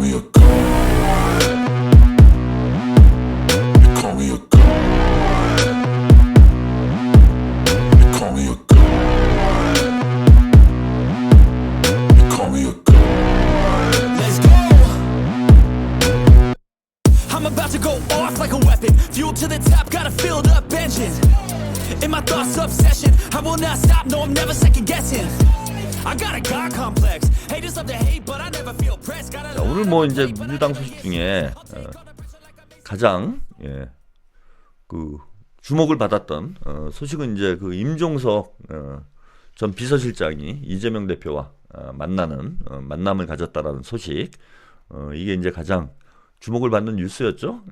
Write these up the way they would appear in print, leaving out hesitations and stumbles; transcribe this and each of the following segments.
me a god. You call me a god. You call me a god. You call me a god. Let's go. I'm about to go off like a weapon. Fuel to the top, got a filled up engine. In my thoughts, obsession. I will not stop, no, I'm never second guessing. I got a God complex. Haters love to hate, but I never feel pressed. 자, 오늘 뭐 이제 민주당 소식 중에 가장 그 주목을 받았던 소식은 이제 그 임종석 전 비서실장이 이재명 대표와 만남을 가졌다라는 소식. 이게 이제 가장 주목을 받는 뉴스였죠.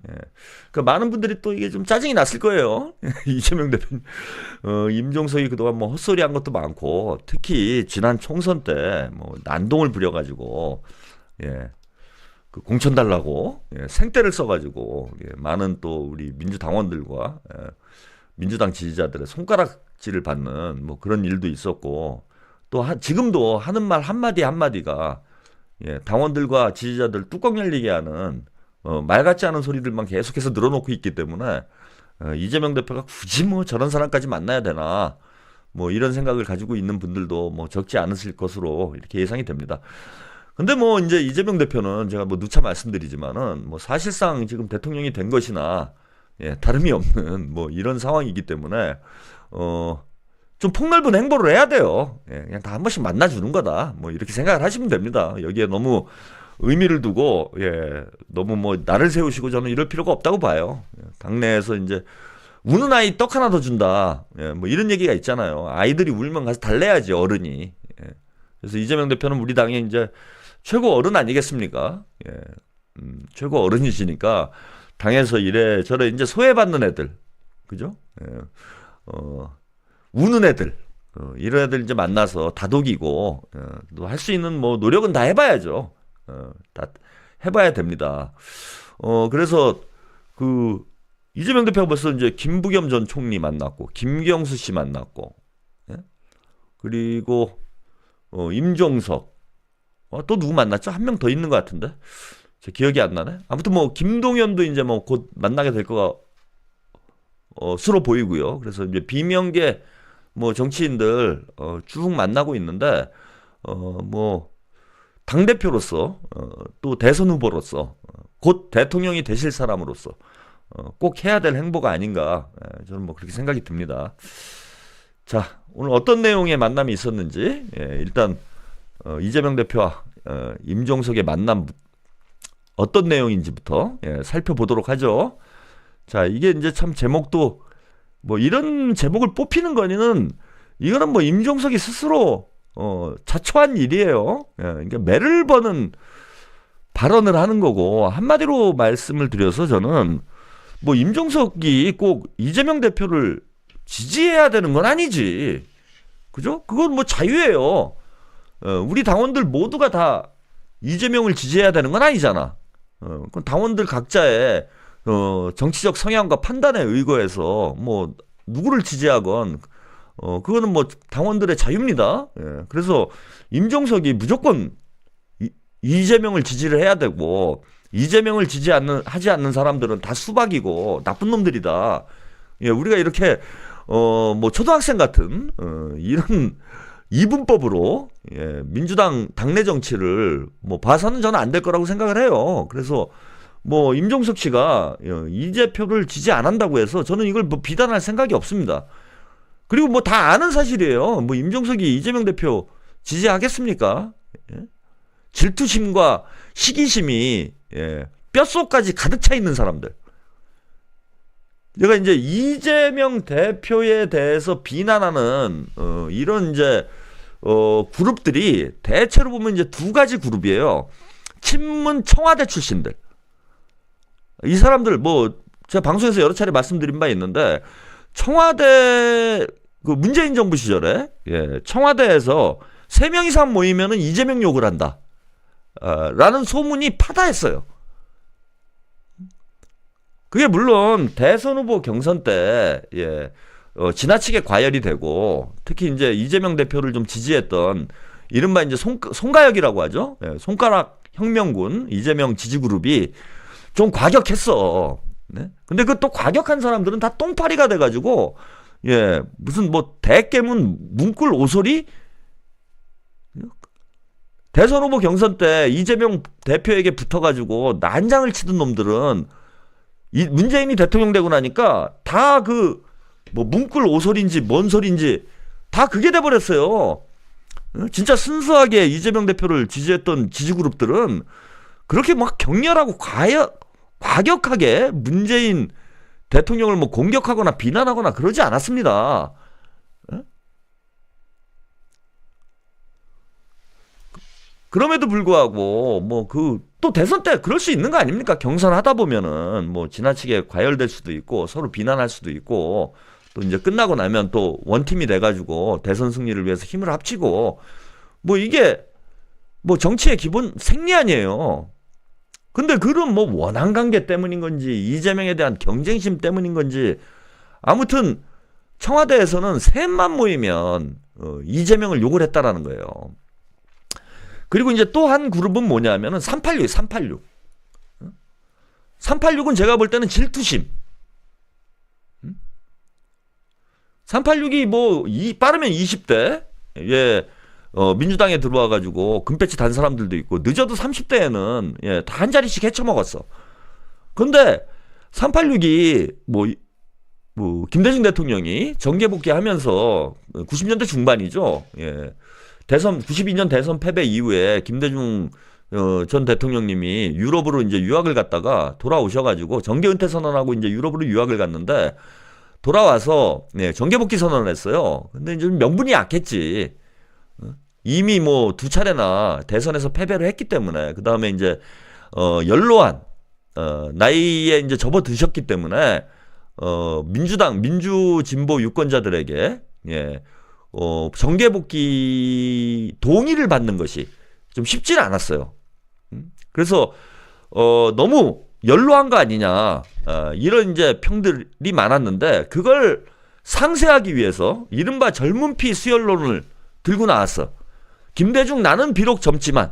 그러니까 많은 분들이 또 이게 좀 짜증이 났을 거예요. 이재명 대표님, 임종석이 그동안 뭐 헛소리한 것도 많고, 특히 지난 총선 때 뭐 난동을 부려가지고, 그 공천 달라고 생떼를 써가지고 많은 또 우리 민주당원들과 민주당 지지자들의 손가락질을 받는 뭐 그런 일도 있었고, 또 지금도 하는 말 한마디 한마디가 당원들과 지지자들 뚜껑 열리게 하는 말 같지 않은 소리들만 계속해서 늘어놓고 있기 때문에 이재명 대표가 굳이 뭐 저런 사람까지 만나야 되나 뭐 이런 생각을 가지고 있는 분들도 뭐 적지 않으실 것으로 이렇게 예상이 됩니다. 근데 뭐 이제 이재명 대표는 제가 뭐 누차 말씀드리지만은 뭐 사실상 지금 대통령이 된 것이나 다름이 없는 뭐 이런 상황이기 때문에 좀 폭넓은 행보를 해야 돼요. 그냥 다 한 번씩 만나주는 거다. 뭐 이렇게 생각을 하시면 됩니다. 여기에 너무 의미를 두고 너무 뭐 나를 세우시고 저는 이럴 필요가 없다고 봐요. 당내에서 이제 우는 아이 떡 하나 더 준다. 뭐 이런 얘기가 있잖아요. 아이들이 울면 가서 달래야지 어른이. 그래서 이재명 대표는 우리 당의 이제 최고 어른 아니겠습니까? 최고 어른이시니까 당에서 이래저래 이제 소외받는 애들, 그죠? 우는 애들, 이런 애들 이제 만나서 다독이고, 또 할 수 있는 뭐 노력은 다 해봐야죠. 다 해봐야 됩니다. 그래서 그 이재명 대표가 벌써 이제 김부겸 전 총리 만났고, 김경수 씨 만났고, 그리고 임종석, 또 누구 만났죠? 한 명 더 있는 것 같은데, 제 기억이 안 나네. 아무튼 뭐 김동연도 이제 뭐 곧 만나게 될 거가 수로 보이고요. 그래서 이제 비명계 뭐 정치인들 쭉 만나고 있는데 뭐 당대표로서 또 대선 후보로서 곧 대통령이 되실 사람으로서 꼭 해야 될 행보가 아닌가 저는 뭐 그렇게 생각이 듭니다. 자, 오늘 어떤 내용의 만남이 있었는지 일단 이재명 대표와 임종석의 만남 어떤 내용인지부터 살펴보도록 하죠. 자, 이게 이제 참 제목도 뭐 이런 제목을 뽑히는 거는 이거는 뭐 임종석이 스스로 자초한 일이에요. 그러니까 매를 버는 발언을 하는 거고, 한마디로 말씀을 드려서 저는 뭐 임종석이 꼭 이재명 대표를 지지해야 되는 건 아니지, 그죠? 그건 뭐 자유예요. 우리 당원들 모두가 다 이재명을 지지해야 되는 건 아니잖아. 그건 당원들 각자의 정치적 성향과 판단에 의거해서 뭐 누구를 지지하건 그거는 뭐 당원들의 자유입니다. 그래서 임종석이 무조건 이재명을 지지를 해야 되고, 이재명을 하지 않는 사람들은 다 수박이고 나쁜 놈들이다. 우리가 이렇게 뭐 초등학생 같은 이런 이분법으로 민주당 당내 정치를 뭐 봐서는 저는 안 될 거라고 생각을 해요. 그래서 뭐 임종석 씨가 이재표를 지지 안 한다고 해서 저는 이걸 뭐 비난할 생각이 없습니다. 그리고 뭐 다 아는 사실이에요. 뭐 임종석이 이재명 대표 지지하겠습니까? 질투심과 시기심이 뼛속까지 가득 차 있는 사람들. 제가 이제 이재명 대표에 대해서 비난하는 이런 이제 그룹들이 대체로 보면 이제 두 가지 그룹이에요. 친문 청와대 출신들. 이 사람들 뭐 제가 방송에서 여러 차례 말씀드린 바 있는데, 청와대 그 문재인 정부 시절에 청와대에서 3명 이상 모이면은 이재명 욕을 한다. 라는 소문이 파다했어요. 그게 물론 대선 후보 경선 때 지나치게 과열이 되고, 특히 이제 이재명 대표를 좀 지지했던 이른바 이제 손가역이라고 하죠. 손가락 혁명군 이재명 지지그룹이 좀 과격했어. 네? 근데 그 또 과격한 사람들은 다 똥파리가 돼가지고 예 무슨 뭐 대깨문 문꿀 오소리 대선 후보 경선 때 이재명 대표에게 붙어가지고 난장을 치던 놈들은 문재인이 대통령 되고 나니까 다 그 뭐 문꿀 오소리인지 뭔 소리인지 다 그게 돼버렸어요. 진짜 순수하게 이재명 대표를 지지했던 지지그룹들은 그렇게 막 격렬하고 과격하게 문재인 대통령을 뭐 공격하거나 비난하거나 그러지 않았습니다. 그럼에도 불구하고 뭐 또 대선 때 그럴 수 있는 거 아닙니까? 경선하다 보면은 뭐 지나치게 과열될 수도 있고 서로 비난할 수도 있고 또 이제 끝나고 나면 또 원팀이 돼가지고 대선 승리를 위해서 힘을 합치고 뭐 이게 뭐 정치의 기본 생리 아니에요. 근데 그런 뭐 원한 관계 때문인 건지 이재명에 대한 경쟁심 때문인 건지 아무튼 청와대에서는 셋만 모이면 이재명을 욕을 했다라는 거예요. 그리고 이제 또 한 그룹은 뭐냐면은 386이에요. 386. 386은 제가 볼 때는 질투심. 386이 뭐 빠르면 20대 예 민주당에 들어와 가지고 금배지 단 사람들도 있고 늦어도 30대에는 예 다 한 자리씩 헤쳐먹었어. 근데 386이 뭐 김대중 대통령이 정계 복귀하면서 90년대 중반이죠. 예. 92년 대선 패배 이후에 김대중 전 대통령님이 유럽으로 이제 유학을 갔다가 돌아오셔가지고 정계 은퇴 선언하고 이제 유럽으로 유학을 갔는데 돌아와서 네, 정계 복귀 선언을 했어요. 근데 이제 명분이 약했지. 이미 뭐 2차례나 대선에서 패배를 했기 때문에 그 다음에 이제 연로한 나이에 이제 접어드셨기 때문에 민주당 민주진보 유권자들에게 예. 정계 복귀 동의를 받는 것이 좀 쉽지는 않았어요. 그래서 너무 연로한 거 아니냐 이런 이제 평들이 많았는데 그걸 상쇄하기 위해서 이른바 젊은 피 수혈론을 들고 나왔어. 김대중 나는 비록 젊지만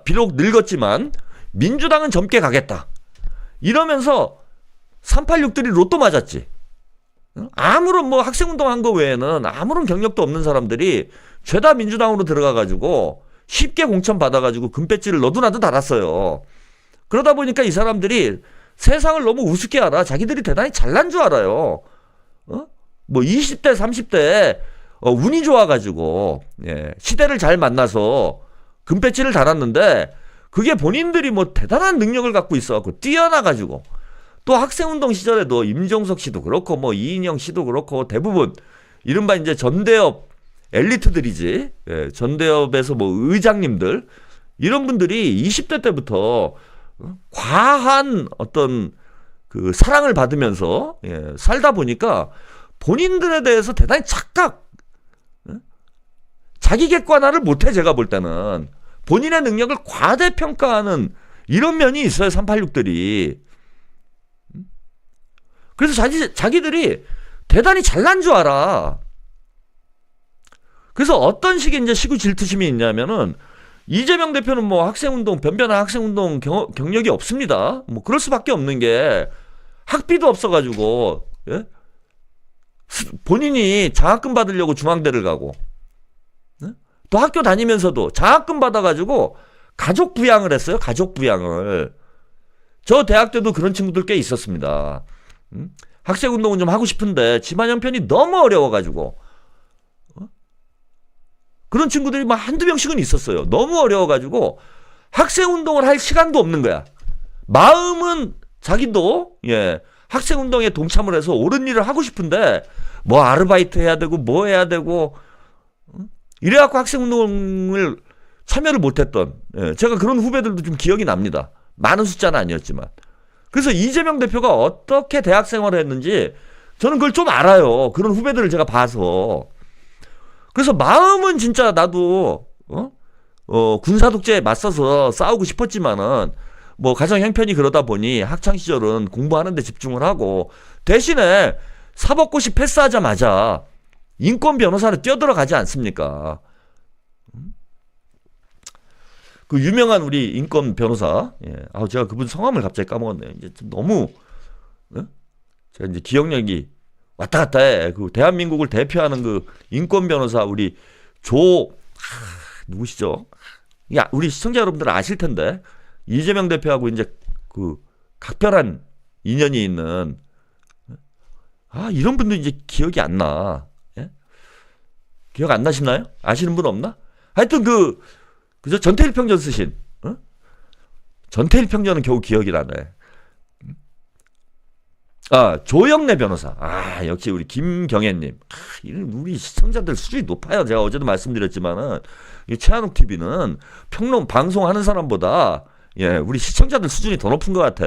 비록 늙었지만 민주당은 젊게 가겠다. 이러면서 386들이 로또 맞았지. 아무런 뭐 학생운동 한 거 외에는 아무런 경력도 없는 사람들이 죄다 민주당으로 들어가가지고 쉽게 공천 받아가지고 금배지를 너도나도 달았어요. 그러다 보니까 이 사람들이 세상을 너무 우습게 알아. 자기들이 대단히 잘난 줄 알아요. 뭐 20대 30대에 운이 좋아가지고 예, 시대를 잘 만나서 금배지를 달았는데 그게 본인들이 뭐 대단한 능력을 갖고 있어갖고 뛰어나가지고 또 학생운동 시절에도 임종석 씨도 그렇고 뭐 이인영 씨도 그렇고 대부분 이른바 이제 전대협 엘리트들이지 예, 전대협에서 뭐 의장님들 이런 분들이 20대 때부터 과한 어떤 그 사랑을 받으면서 예, 살다 보니까 본인들에 대해서 대단히 착각 자기 객관화를 못해. 제가 볼 때는 본인의 능력을 과대평가하는 이런 면이 있어요. 386들이. 그래서 자기들이 대단히 잘난 줄 알아. 그래서 어떤 식의 이제 시구 질투심이 있냐면은 이재명 대표는 뭐 학생운동, 변변한 학생운동 경력이 없습니다. 뭐 그럴 수밖에 없는 게 학비도 없어가지고, 예? 본인이 장학금 받으려고 중앙대를 가고, 예? 또 학교 다니면서도 장학금 받아가지고 가족 부양을 했어요. 가족 부양을. 저 대학 때도 그런 친구들 꽤 있었습니다. 학생운동은 좀 하고 싶은데 집안 형편이 너무 어려워가지고 그런 친구들이 막 한두 명씩은 있었어요. 너무 어려워가지고 학생운동을 할 시간도 없는 거야. 마음은 자기도 예, 학생운동에 동참을 해서 옳은 일을 하고 싶은데 뭐 아르바이트 해야 되고 뭐 해야 되고 이래갖고 학생운동을 참여를 못했던 예, 제가 그런 후배들도 좀 기억이 납니다. 많은 숫자는 아니었지만. 그래서 이재명 대표가 어떻게 대학 생활을 했는지 저는 그걸 좀 알아요. 그런 후배들을 제가 봐서. 그래서 마음은 진짜 나도 군사 독재에 맞서서 싸우고 싶었지만은 뭐 가정 형편이 그러다 보니 학창 시절은 공부하는 데 집중을 하고 대신에 사법고시 패스하자마자 인권 변호사를 뛰어들어가지 않습니까? 그 유명한 우리 인권 변호사, 예. 제가 그분 성함을 갑자기 까먹었네요. 이제 좀 너무, 제가 이제 기억력이 왔다 갔다 해. 그 대한민국을 대표하는 그 인권 변호사, 우리 누구시죠? 야, 우리 시청자 여러분들 아실 텐데, 이재명 대표하고 이제 그 각별한 인연이 있는, 이런 분도 이제 기억이 안 나. 예? 기억 안 나시나요? 아시는 분 없나? 하여튼 그저 전태일 평전 쓰신, 전태일 평전은 겨우 기억이 나네. 조영래 변호사. 역시 우리 김경애님. 우리 시청자들 수준이 높아요. 제가 어제도 말씀드렸지만은, 이 최한욱 TV는 평론 방송하는 사람보다, 예, 우리 시청자들 수준이 더 높은 것 같아.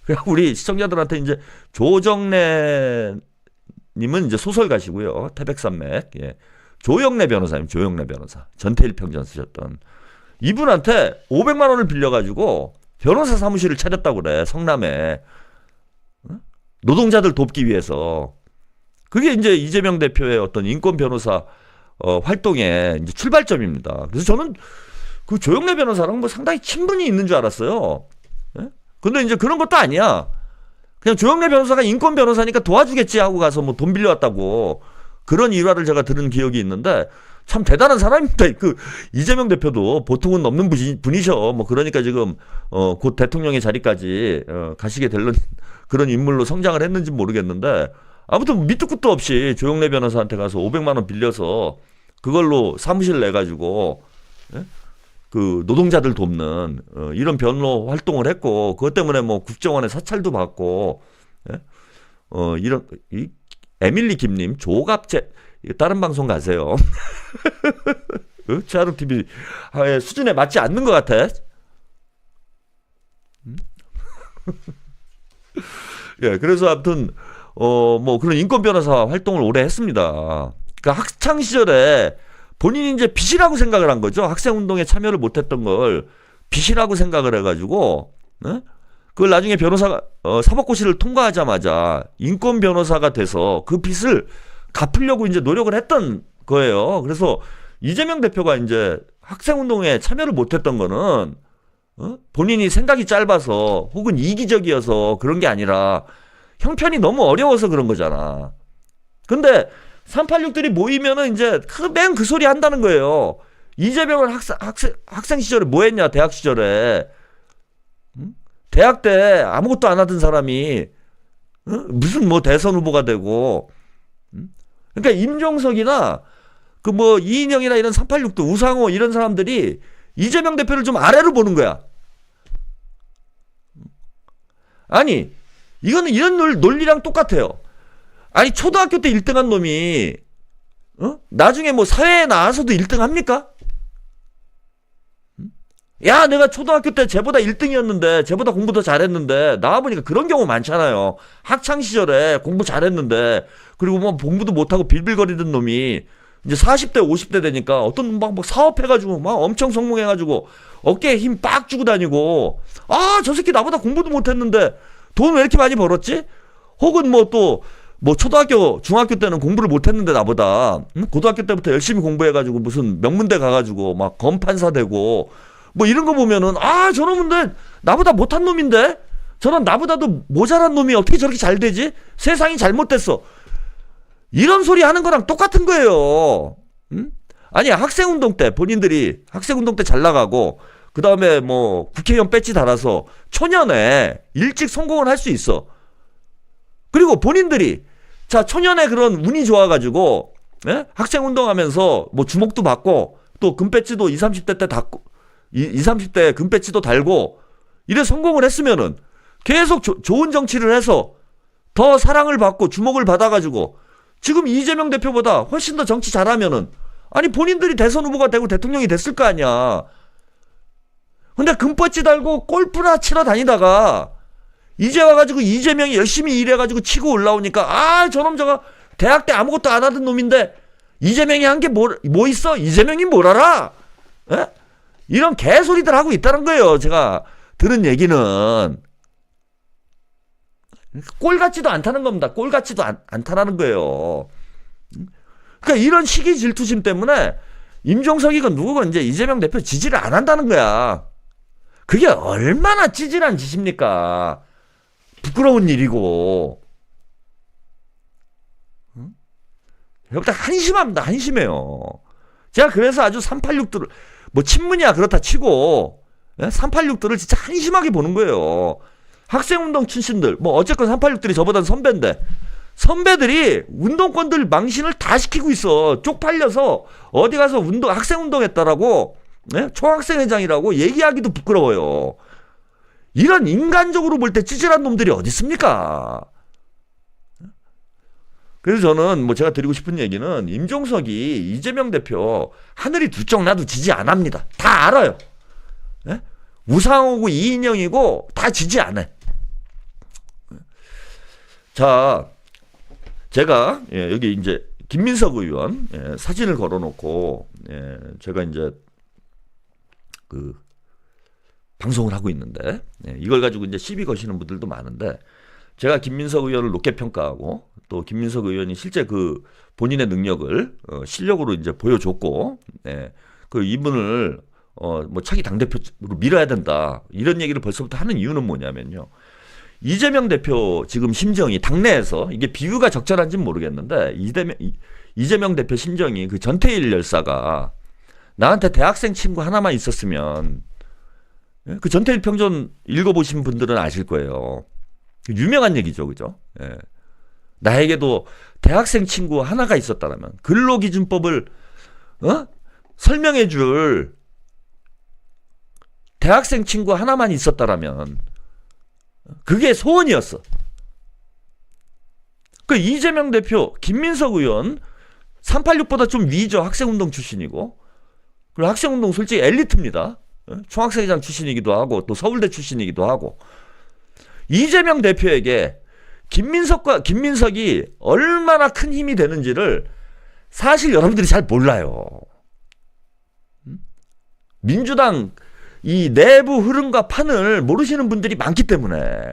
그냥 우리 시청자들한테 이제 조정래 님은 이제 소설가시고요. 태백산맥. 예. 조영래 변호사님, 조영래 변호사. 전태일 평전 쓰셨던. 이분한테 500만 원을 빌려가지고 변호사 사무실을 차렸다고 그래. 성남에. 노동자들 돕기 위해서. 그게 이제 이재명 대표의 어떤 인권 변호사 활동의 이제 출발점입니다. 그래서 저는 그 조영래 변호사랑 뭐 상당히 친분이 있는 줄 알았어요. 예? 근데 이제 그런 것도 아니야. 그냥 조영래 변호사가 인권 변호사니까 도와주겠지 하고 가서 뭐 돈 빌려왔다고 그런 일화를 제가 들은 기억이 있는데 참 대단한 사람입니다. 그 이재명 대표도 보통은 없는 분이셔. 뭐 그러니까 지금 곧 대통령의 자리까지 가시게 될 그런 인물로 성장을 했는지 모르겠는데 아무튼 밑도 끝도 없이 조영래 변호사한테 가서 500만 원 빌려서 그걸로 사무실 내가지고 예? 그 노동자들 돕는 이런 변로 활동을 했고 그것 때문에 뭐 국정원에 사찰도 받고 예? 이런 에밀리 김님 조갑제 다른 방송 가세요. 최하루 TV 수준에 맞지 않는 것 같아. 예, 그래서 아무튼 뭐 그런 인권 변호사 활동을 오래 했습니다. 그러니까 학창 시절에 본인이 이제 빚이라고 생각을 한 거죠. 학생 운동에 참여를 못했던 걸 빚이라고 생각을 해가지고, 그걸 나중에 변호사가 사법고시를 통과하자마자 인권 변호사가 돼서 그 빚을 갚으려고 이제 노력을 했던 거예요. 그래서 이재명 대표가 이제 학생 운동에 참여를 못했던 거는 본인이 생각이 짧아서 혹은 이기적이어서 그런 게 아니라 형편이 너무 어려워서 그런 거잖아. 근데 386들이 모이면은 이제 맨 그 소리 한다는 거예요. 이재명은 학생 시절에 뭐 했냐, 대학 시절에. 대학 때 아무것도 안 하던 사람이, 무슨 뭐 대선 후보가 되고, 그러니까 임종석이나 그 뭐 이인영이나 이런 386도 우상호 이런 사람들이 이재명 대표를 좀 아래로 보는 거야. 아니, 이거는 이런 논리랑 똑같아요. 아니, 초등학교 때 1등한 놈이, 나중에 뭐 사회에 나와서도 1등 합니까? 야, 내가 초등학교 때 쟤보다 1등이었는데, 쟤보다 공부 더 잘했는데, 나와보니까 그런 경우 많잖아요. 학창시절에 공부 잘했는데, 그리고 뭐 공부도 못하고 빌빌거리던 놈이, 이제 40대, 50대 되니까 어떤 막 사업해가지고, 막 엄청 성공해가지고, 어깨에 힘 빡 주고 다니고, 저 새끼 나보다 공부도 못했는데, 돈 왜 이렇게 많이 벌었지? 혹은 뭐 또, 뭐 초등학교, 중학교 때는 공부를 못했는데 나보다 고등학교 때부터 열심히 공부해가지고 무슨 명문대 가가지고 막 검판사 되고 뭐 이런 거 보면은 저놈은 나보다 못한 놈인데 저런 나보다도 모자란 놈이 어떻게 저렇게 잘 되지? 세상이 잘못됐어. 이런 소리 하는 거랑 똑같은 거예요. 아니 학생운동 때 본인들이 학생운동 때 잘 나가고 그 다음에 뭐 국회의원 배지 달아서 초년에 일찍 성공을 할 수 있어. 그리고 본인들이 자 초년에 그런 운이 좋아가지고 학생운동 하면서 뭐 주목도 받고 또 금배지도 20, 30대 때 달고 20, 30대 금배지도 달고 이래 성공을 했으면은 계속 좋은 정치를 해서 더 사랑을 받고 주목을 받아가지고 지금 이재명 대표보다 훨씬 더 정치 잘하면은 아니 본인들이 대선 후보가 되고 대통령이 됐을 거 아니야. 근데 금배지 달고 골프나 치러 다니다가 이제 와가지고 이재명이 열심히 일해가지고 치고 올라오니까 저놈 저거 대학 때 아무것도 안 하던 놈인데 이재명이 한 게 뭐 있어? 이재명이 뭘 알아? 에? 이런 개소리들 하고 있다는 거예요. 제가 들은 얘기는 꼴 같지도 않다는 겁니다. 꼴 같지도 않다는 거예요. 그러니까 이런 시기 질투심 때문에 임종석이건 누구건 이제 이재명 대표 지지를 안 한다는 거야. 그게 얼마나 찌질한 짓입니까? 부끄러운 일이고. 여기다 한심합니다. 한심해요. 제가 그래서 아주 386들을 뭐 친문이야 그렇다 치고 386들을 진짜 한심하게 보는 거예요. 학생운동 출신들 뭐 어쨌건 386들이 저보다 선배인데 선배들이 운동권들 망신을 다 시키고 있어. 쪽팔려서 어디 가서 학생운동 했다라고 총학생회장이라고 얘기하기도 부끄러워요. 이런 인간적으로 볼 때 찌질한 놈들이 어디 있습니까? 그래서 저는 뭐 제가 드리고 싶은 얘기는 임종석이 이재명 대표 하늘이 두 쪽 나도 지지 안 합니다. 다 알아요. 우상호고 이인영이고 다 지지 안 해. 자, 제가 여기 이제 김민석 의원 사진을 걸어놓고 제가 이제 그 방송을 하고 있는데 이걸 가지고 이제 시비 거시는 분들도 많은데 제가 김민석 의원을 높게 평가하고 또 김민석 의원이 실제 그 본인의 능력을 실력으로 이제 보여줬고 그 이분을 뭐 차기 당대표로 밀어야 된다 이런 얘기를 벌써부터 하는 이유는 뭐냐면요. 이재명 대표 지금 심정이 당내에서 이게 비유가 적절한지는 모르겠는데 이재명 대표 심정이 그 전태일 열사가 나한테 대학생 친구 하나만 있었으면 그 전태일 평전 읽어보신 분들은 아실 거예요. 유명한 얘기죠, 그죠? 나에게도 대학생 친구 하나가 있었다면 근로기준법을 설명해줄 대학생 친구 하나만 있었다라면 그게 소원이었어. 그 이재명 대표, 김민석 의원 386보다 좀 위죠. 학생운동 출신이고 그리고 학생운동 솔직히 엘리트입니다. 총학생회장 출신이기도 하고 또 서울대 출신이기도 하고 이재명 대표에게 김민석이 얼마나 큰 힘이 되는지를 사실 여러분들이 잘 몰라요. 민주당 이 내부 흐름과 판을 모르시는 분들이 많기 때문에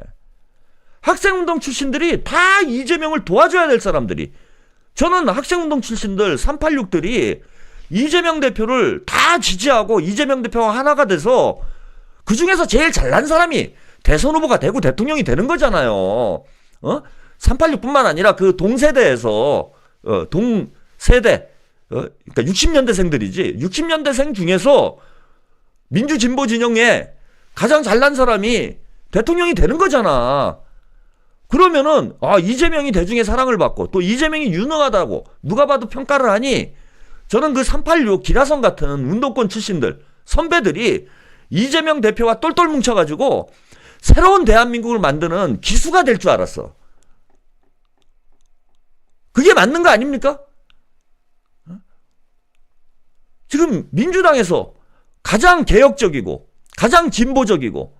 학생운동 출신들이 다 이재명을 도와줘야 될 사람들이 저는 학생운동 출신들 386들이 이재명 대표를 다 지지하고 이재명 대표와 하나가 돼서 그 중에서 제일 잘난 사람이 대선 후보가 되고 대통령이 되는 거잖아요. 386뿐만 아니라 그 동세대에서 동세대 그러니까 60년대생들이지 60년대생 중에서 민주진보 진영에 가장 잘난 사람이 대통령이 되는 거잖아. 그러면은 이재명이 대중의 사랑을 받고 또 이재명이 유능하다고 누가 봐도 평가를 하니 저는 그 386 기라성 같은 운동권 출신들 선배들이 이재명 대표와 똘똘 뭉쳐가지고 새로운 대한민국을 만드는 기수가 될 줄 알았어. 그게 맞는 거 아닙니까? 지금 민주당에서 가장 개혁적이고 가장 진보적이고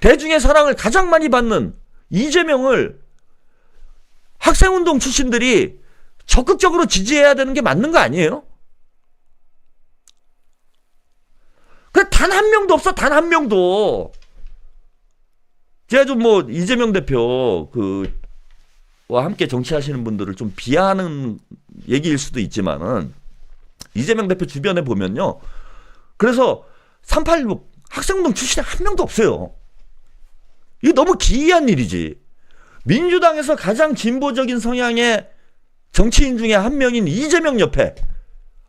대중의 사랑을 가장 많이 받는 이재명을 학생운동 출신들이 적극적으로 지지해야 되는 게 맞는 거 아니에요? 그 단 한 명도 없어. 단 한 명도. 제가 좀 뭐 이재명 대표 와 함께 정치하시는 분들을 좀 비하하는 얘기일 수도 있지만은 이재명 대표 주변에 보면요. 그래서 386 학생운동 출신이 한 명도 없어요. 이게 너무 기이한 일이지. 민주당에서 가장 진보적인 성향의 정치인 중에 한 명인 이재명 옆에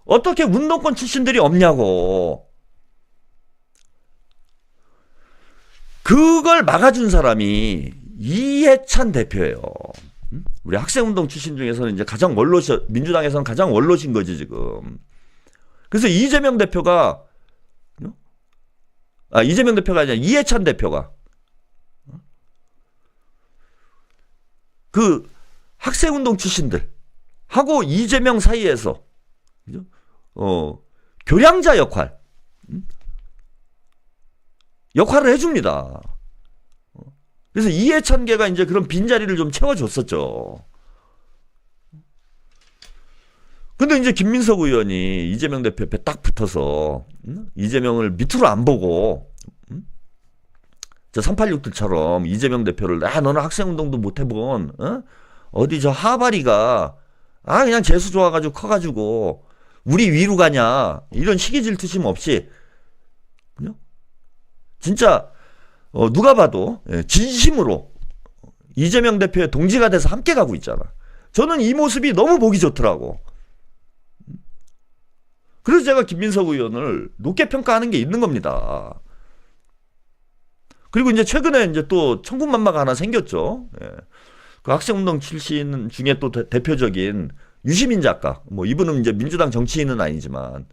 어떻게 운동권 출신들이 없냐고. 그걸 막아준 사람이 이해찬 대표예요. 우리 학생운동 출신 중에서는 이제 가장 민주당에서는 가장 원로신 거지 지금. 그래서 이재명 대표가 아니라 이해찬 대표가 그 학생운동 출신들 하고 이재명 사이에서 교량자 역할을 해줍니다. 그래서 이해찬계가 이제 그런 빈자리를 좀 채워줬었죠. 근데 이제 김민석 의원이 이재명 대표 옆에 딱 붙어서 이재명을 밑으로 안 보고 저 386들처럼 이재명 대표를 너는 학생운동도 못 해본 어디 저 하바리가 그냥 재수 좋아가지고 커가지고 우리 위로 가냐 이런 시기 질투심 없이 그냥 진짜 누가 봐도 진심으로 이재명 대표의 동지가 돼서 함께 가고 있잖아. 저는 이 모습이 너무 보기 좋더라고. 그래서 제가 김민석 의원을 높게 평가하는 게 있는 겁니다. 그리고 이제 최근에 이제 또 천군만마가 하나 생겼죠. 그 학생운동 출신 중에 또 대표적인 유시민 작가. 뭐 이분은 이제 민주당 정치인은 아니지만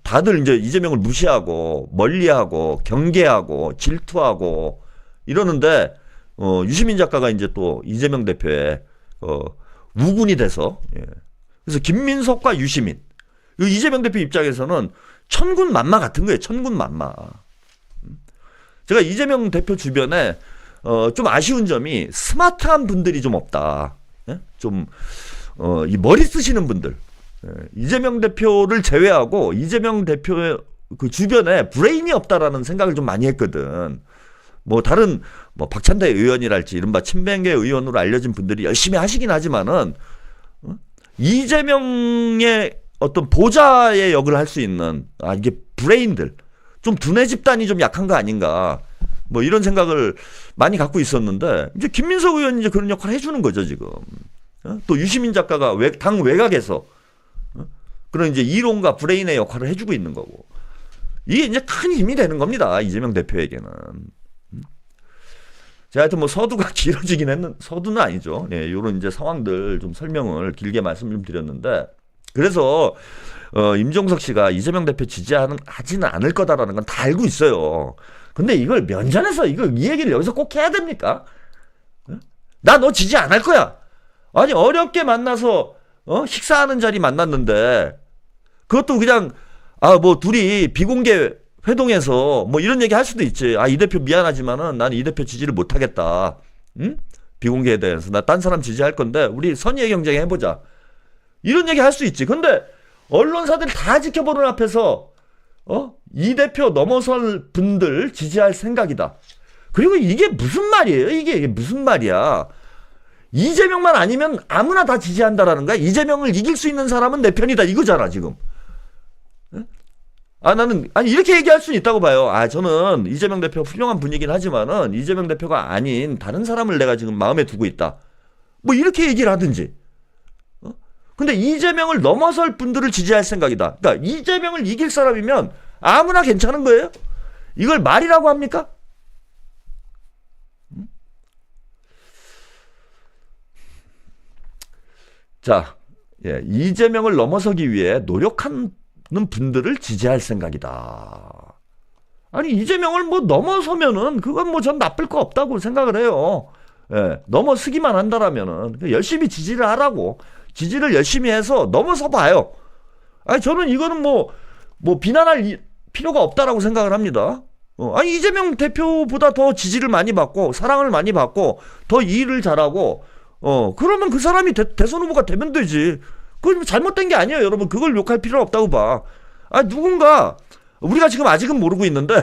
다들 이제 이재명을 무시하고 멀리하고 경계하고 질투하고 이러는데 유시민 작가가 이제 또 이재명 대표의 우군이 돼서 그래서 김민석과 유시민 이재명 대표 입장에서는 천군만마 같은 거예요. 천군만마. 제가 이재명 대표 주변에 좀 아쉬운 점이 스마트한 분들이 좀 없다. 좀 이 머리 쓰시는 분들. 이재명 대표를 제외하고 이재명 대표의 그 주변에 브레인이 없다라는 생각을 좀 많이 했거든. 뭐 다른 뭐 박찬대 의원이랄지 이른바 친명계 의원으로 알려진 분들이 열심히 하시긴 하지만은 이재명의 어떤 보좌의 역을 할 수 있는 이게 브레인들 좀 두뇌 집단이 좀 약한 거 아닌가 뭐 이런 생각을 많이 갖고 있었는데 이제 김민석 의원이 이제 그런 역할을 해주는 거죠 지금. 또 유시민 작가가 당 외곽에서 그런 이제 이론과 브레인의 역할을 해주고 있는 거고 이게 이제 큰 힘이 되는 겁니다 이재명 대표에게는. 제가 하여튼 뭐 서두가 길어지긴 했는 서두는 아니죠. 이런 이제 상황들 좀 설명을 길게 말씀 좀 드렸는데 그래서 임종석 씨가 이재명 대표 지지하지는 않을 거다라는 건 다 알고 있어요. 근데 이걸 면전에서 이 얘기를 여기서 꼭 해야 됩니까? 나 너 지지 안 할 거야. 아니 어렵게 만나서 식사하는 자리 만났는데 그것도 그냥 뭐 둘이 비공개 회동에서 뭐 이런 얘기 할 수도 있지. 이 대표 미안하지만은 난 이 대표 지지를 못 하겠다. 응? 비공개에 대해서 나 딴 사람 지지할 건데 우리 선의의 경쟁 해보자. 이런 얘기 할 수 있지. 근데 언론사들 다 지켜보는 앞에서 이 대표 넘어설 분들 지지할 생각이다. 그리고 이게 무슨 말이에요? 이게 무슨 말이야? 이재명만 아니면 아무나 다 지지한다라는 거야. 이재명을 이길 수 있는 사람은 내 편이다 이거잖아 지금. 나는 이렇게 얘기할 수는 있다고 봐요. 저는 이재명 대표 훌륭한 분이긴 하지만은 이재명 대표가 아닌 다른 사람을 내가 지금 마음에 두고 있다. 뭐 이렇게 얘기를 하든지. 근데 이재명을 넘어설 분들을 지지할 생각이다. 그러니까 이재명을 이길 사람이면 아무나 괜찮은 거예요? 이걸 말이라고 합니까? 자, 이재명을 넘어서기 위해 노력하는 분들을 지지할 생각이다. 아니 이재명을 뭐 넘어서면은 그건 뭐 전 나쁠 거 없다고 생각을 해요. 넘어서기만 한다라면은 열심히 지지를 하라고. 지지를 열심히 해서 넘어서 봐요. 저는 이거는 뭐 비난할 필요가 없다라고 생각을 합니다. 이재명 대표보다 더 지지를 많이 받고 사랑을 많이 받고 더 일을 잘하고 그러면 그 사람이 대선 후보가 되면 되지. 그건 잘못된 게 아니에요, 여러분. 그걸 욕할 필요 없다고 봐. 누군가 우리가 지금 아직은 모르고 있는데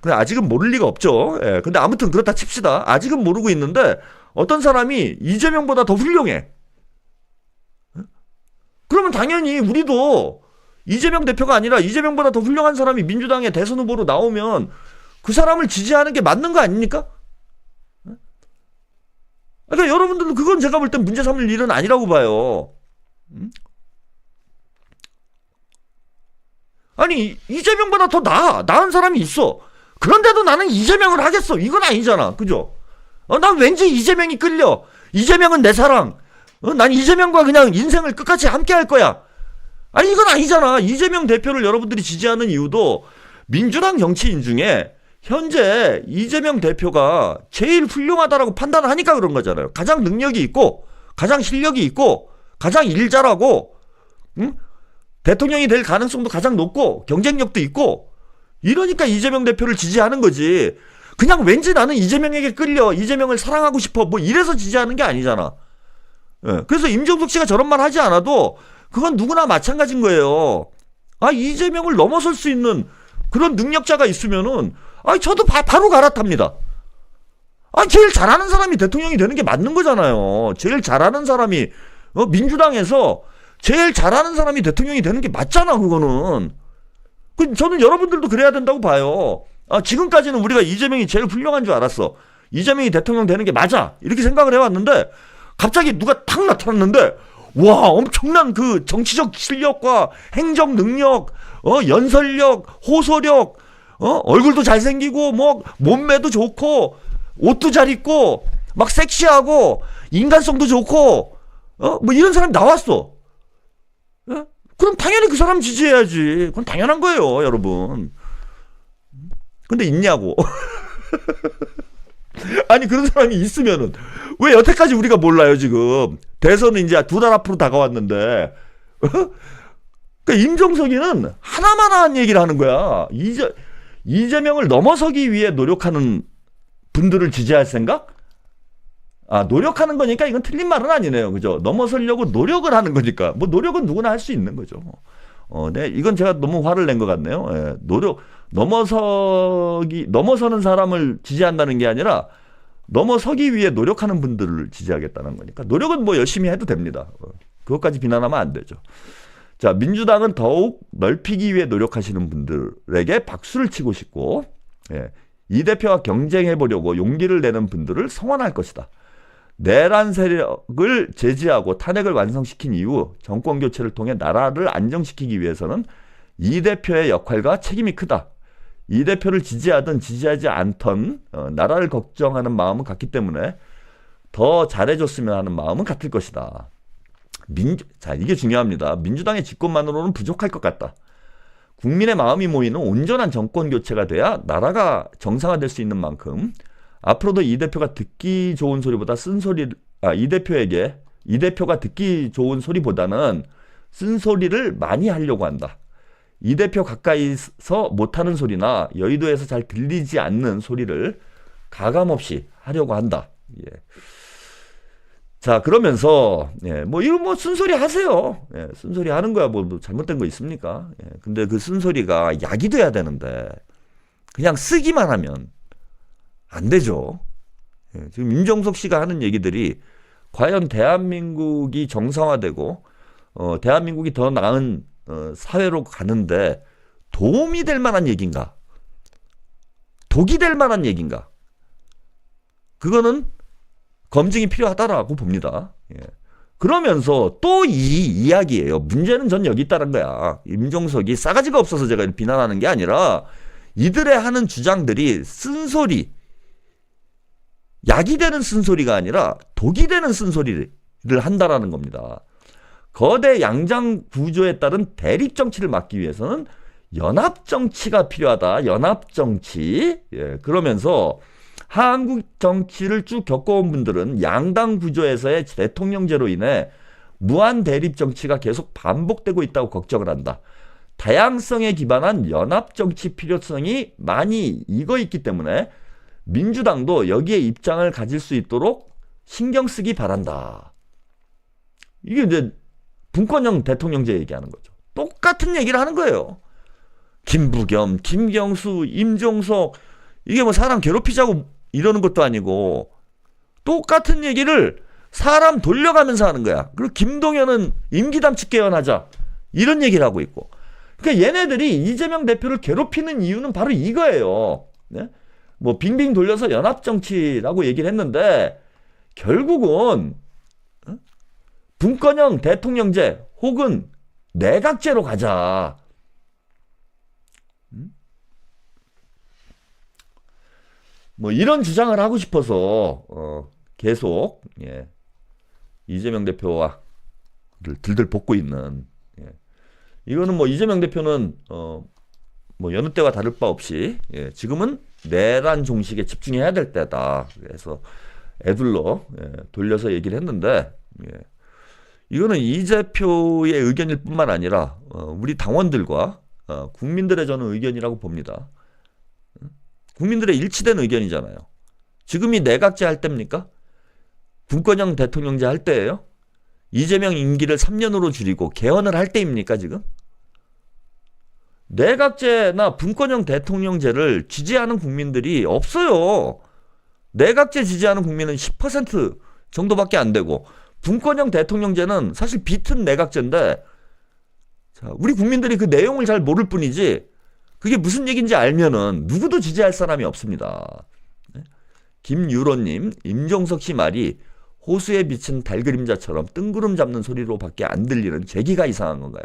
그냥 아직은 모를 리가 없죠. 근데 아무튼 그렇다 칩시다. 아직은 모르고 있는데 어떤 사람이 이재명보다 더 훌륭해. 그러면 당연히 우리도 이재명 대표가 아니라 이재명보다 더 훌륭한 사람이 민주당의 대선 후보로 나오면 그 사람을 지지하는 게 맞는 거 아닙니까? 그러니까 여러분들도 그건 제가 볼 땐 문제 삼을 일은 아니라고 봐요. 아니 이재명보다 더 나은 사람이 있어. 그런데도 나는 이재명을 하겠어. 이건 아니잖아. 그죠? 난 왠지 이재명이 끌려. 이재명은 내 사랑. 난 이재명과 그냥 인생을 끝까지 함께 할 거야. 이건 아니잖아. 이재명 대표를 여러분들이 지지하는 이유도 민주당 정치인 중에 현재 이재명 대표가 제일 훌륭하다라고 판단을 하니까 그런 거잖아요. 가장 능력이 있고 가장 실력이 있고 가장 일 잘하고 대통령이 될 가능성도 가장 높고 경쟁력도 있고 이러니까 이재명 대표를 지지하는 거지. 그냥 왠지 나는 이재명에게 끌려 이재명을 사랑하고 싶어 뭐 이래서 지지하는 게 아니잖아. 그래서 임종석 씨가 저런 말 하지 않아도 그건 누구나 마찬가지인 거예요. 이재명을 넘어설 수 있는 그런 능력자가 있으면은 저도 바로 갈아탑니다. 제일 잘하는 사람이 대통령이 되는 게 맞는 거잖아요. 제일 잘하는 사람이 민주당에서 제일 잘하는 사람이 대통령이 되는 게 맞잖아, 그거는. 저는 여러분들도 그래야 된다고 봐요. 지금까지는 우리가 이재명이 제일 훌륭한 줄 알았어. 이재명이 대통령 되는 게 맞아. 이렇게 생각을 해왔는데, 갑자기 누가 탁 나타났는데, 와, 엄청난 그 정치적 실력과 행정 능력, 연설력, 호소력, 얼굴도 잘생기고, 뭐, 몸매도 좋고, 옷도 잘 입고, 막 섹시하고, 인간성도 좋고, 뭐 이런 사람이 나왔어. 그럼 당연히 그 사람 지지해야지. 그건 당연한 거예요, 여러분. 근데 있냐고. 아니, 그런 사람이 있으면은 왜 여태까지 우리가 몰라요, 지금. 대선은 이제 2달 앞으로 다가왔는데. 그러니까 임종석이는 하나만 한 얘기를 하는 거야. 이재명을 넘어서기 위해 노력하는 분들을 지지할 생각? 노력하는 거니까 이건 틀린 말은 아니네요. 그죠? 넘어서려고 노력을 하는 거니까. 뭐 노력은 누구나 할 수 있는 거죠. 네, 이건 제가 너무 화를 낸 것 같네요. 예, 넘어서는 사람을 지지한다는 게 아니라 넘어서기 위해 노력하는 분들을 지지하겠다는 거니까. 노력은 뭐 열심히 해도 됩니다. 그것까지 비난하면 안 되죠. 자, 민주당은 더욱 넓히기 위해 노력하시는 분들에게 박수를 치고 싶고, 예, 이 대표와 경쟁해보려고 용기를 내는 분들을 성원할 것이다. 내란 세력을 제지하고 탄핵을 완성시킨 이후 정권 교체를 통해 나라를 안정시키기 위해서는 이 대표의 역할과 책임이 크다. 이 대표를 지지하든 지지하지 않던 나라를 걱정하는 마음은 같기 때문에 더 잘해줬으면 하는 마음은 같을 것이다. 자, 이게 중요합니다. 민주당의 집권만으로는 부족할 것 같다. 국민의 마음이 모이는 온전한 정권 교체가 돼야 나라가 정상화될 수 있는 만큼 앞으로도 이 대표가 듣기 좋은 소리보다 이 대표가 듣기 좋은 소리보다는 쓴소리를 많이 하려고 한다. 이 대표 가까이서 못하는 소리나 여의도에서 잘 들리지 않는 소리를 가감없이 하려고 한다. 예. 자, 그러면서, 예, 뭐, 이거 뭐, 쓴소리 하세요. 예, 쓴소리 하는 거야. 뭐 잘못된 거 있습니까? 예, 근데 그 쓴소리가 약이 돼야 되는데, 그냥 쓰기만 하면 안 되죠. 예, 지금 임종석 씨가 하는 얘기들이 과연 대한민국이 정상화되고, 대한민국이 더 나은 사회로 가는데 도움이 될 만한 얘기인가? 독이 될 만한 얘기인가? 그거는 검증이 필요하다라고 봅니다. 예. 그러면서 또 이 이야기예요. 문제는 전 여기 있다는 거야. 임종석이 싸가지가 없어서 제가 비난하는 게 아니라 이들의 하는 주장들이 쓴소리, 약이 되는 쓴소리가 아니라 독이 되는 쓴소리를 한다라는 겁니다. 거대 양장 구조에 따른 대립 정치를 막기 위해서는 연합 정치가 필요하다. 연합 정치. 예, 그러면서 한국 정치를 쭉 겪어온 분들은 양당 구조에서의 대통령제로 인해 무한 대립 정치가 계속 반복되고 있다고 걱정을 한다. 다양성에 기반한 연합 정치 필요성이 많이 익어 있기 때문에 민주당도 여기에 입장을 가질 수 있도록 신경 쓰기 바란다. 이게 이제 분권형 대통령제 얘기하는 거죠. 똑같은 얘기를 하는 거예요. 김부겸, 김경수, 임종석, 이게 뭐 사람 괴롭히자고 이러는 것도 아니고 똑같은 얘기를 사람 돌려가면서 하는 거야. 그리고 김동연은 임기담치 개헌하자 이런 얘기를 하고 있고. 그러니까 얘네들이 이재명 대표를 괴롭히는 이유는 바로 이거예요. 네? 뭐 빙빙 돌려서 연합정치라고 얘기를 했는데 결국은 분권형 대통령제 혹은 내각제로 가자. 뭐 이런 주장을 하고 싶어서 계속 예, 이재명 대표와 들들 볶고 있는 예. 이거는 뭐 이재명 대표는 뭐 여느 때와 다를 바 없이 예, 지금은 내란 종식에 집중해야 될 때다. 그래서 애둘러 예, 돌려서 얘기를 했는데 예. 이거는 이 대표의 의견일 뿐만 아니라 우리 당원들과 국민들의 저는 의견이라고 봅니다. 국민들의 일치된 의견이잖아요. 지금이 내각제 할 때입니까? 분권형 대통령제 할 때예요? 이재명 임기를 3년으로 줄이고 개헌을 할 때입니까 지금? 내각제나 분권형 대통령제를 지지하는 국민들이 없어요. 내각제 지지하는 국민은 10% 정도밖에 안 되고 분권형 대통령제는 사실 비튼 내각제인데, 자, 우리 국민들이 그 내용을 잘 모를 뿐이지 그게 무슨 얘기인지 알면은 누구도 지지할 사람이 없습니다. 김유로님, 임종석 씨 말이 호수에 비친 달 그림자처럼 뜬구름 잡는 소리로밖에 안 들리는 제기가 이상한 건가요?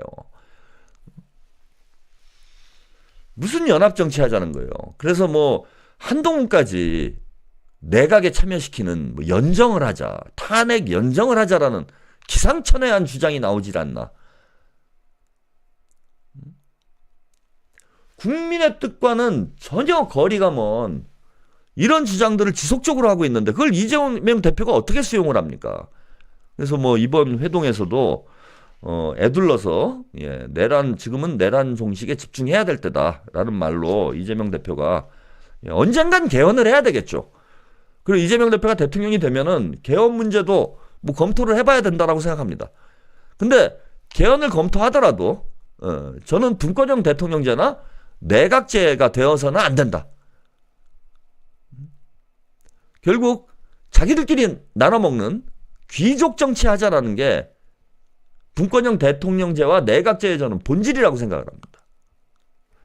무슨 연합 정치 하자는 거예요? 그래서 뭐 한동훈까지 내각에 참여시키는 뭐 연정을 하자, 탄핵 연정을 하자라는 기상천외한 주장이 나오질 않나. 국민의 뜻과는 전혀 거리가 먼 이런 주장들을 지속적으로 하고 있는데 그걸 이재명 대표가 어떻게 수용을 합니까? 그래서 뭐 이번 회동에서도 애둘러서 지금은 내란 종식에 집중해야 될 때다라는 말로 이재명 대표가 언젠간 개헌을 해야 되겠죠. 그리고 이재명 대표가 대통령이 되면은 개헌 문제도 뭐 검토를 해봐야 된다라고 생각합니다. 근데 개헌을 검토하더라도 저는 분권형 대통령제나 내각제가 되어서는 안 된다. 결국 자기들끼리 나눠먹는 귀족 정치 하자라는 게 분권형 대통령제와 내각제의 저는 본질이라고 생각을 합니다.